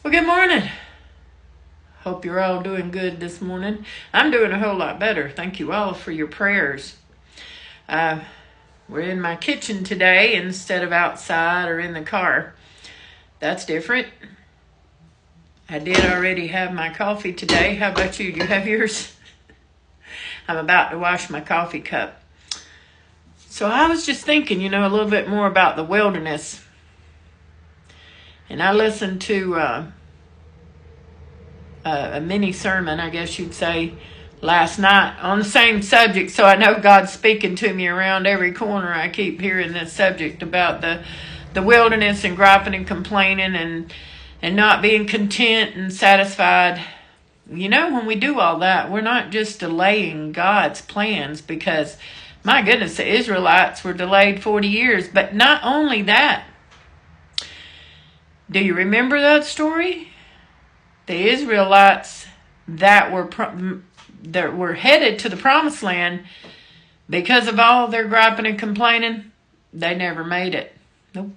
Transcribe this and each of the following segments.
Well, good morning. Hope you're all doing good this morning. I'm doing a whole lot better. Thank you all for your prayers. We're in my kitchen today instead of outside or in the car. That's different. I did already have my coffee today. How about you? Do you have yours? I'm about to wash my coffee cup. So I was just thinking, a little bit more about the wilderness. And I listened to a mini sermon, I guess you'd say, last night on the same subject. So I know God's speaking to me around every corner. I keep hearing this subject about the wilderness and griping and complaining and not being content and satisfied. When we do all that, we're not just delaying God's plans, because, my goodness, the Israelites were delayed 40 years. But not only that, do you remember that story? The Israelites that were headed to the promised land, because of all their griping and complaining, they never made it. Nope.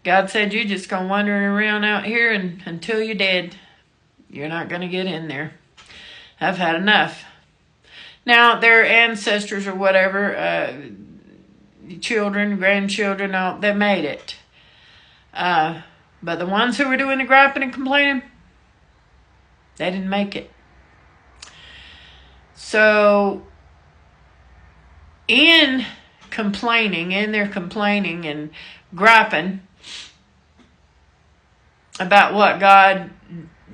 God said, you're just going to wander around out here until you're dead. You're not going to get in there. I've had enough. Now, their ancestors or whatever, children, grandchildren, they made it. But the ones who were doing the griping and complaining, they didn't make it. So, in their complaining and griping about what God,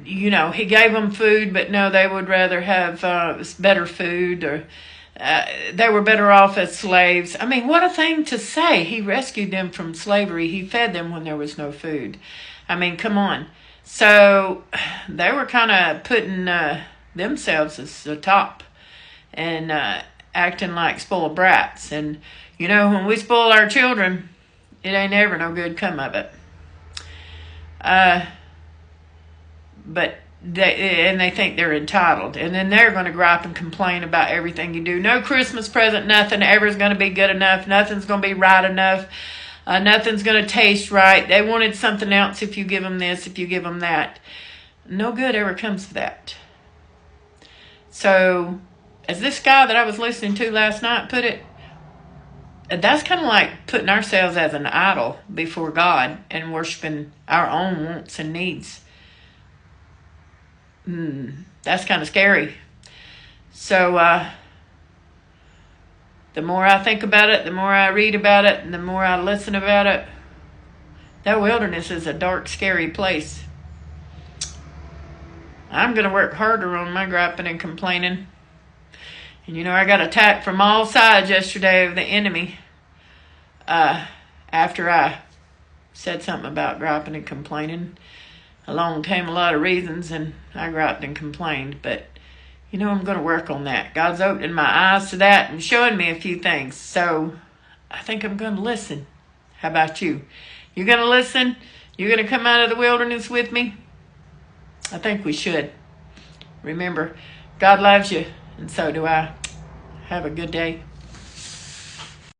He gave them food, but no, they would rather have better food, or they were better off as slaves. I mean, what a thing to say. He rescued them from slavery. He fed them when there was no food. I mean, come on. So they were kind of putting themselves as the top and acting like spoiled brats. And, when we spoil our children, it ain't ever no good come of it. But they think they're entitled. And then they're going to gripe and complain about everything you do. No Christmas present, nothing ever is going to be good enough. Nothing's going to be right enough. Nothing's going to taste right. They wanted something else if you give them this, if you give them that. No good ever comes of that. So, as this guy that I was listening to last night put it, that's kind of like putting ourselves as an idol before God and worshiping our own wants and needs. That's kind of scary. So, the more I think about it, the more I read about it, and the more I listen about it, that wilderness is a dark, scary place. I'm going to work harder on my griping and complaining. And I got attacked from all sides yesterday of the enemy after I said something about griping and complaining. Along came a lot of reasons, and I griped and complained. But, I'm going to work on that. God's opening my eyes to that and showing me a few things. So, I think I'm going to listen. How about you? You going to listen? You going to come out of the wilderness with me? I think we should. Remember, God loves you, and so do I. Have a good day.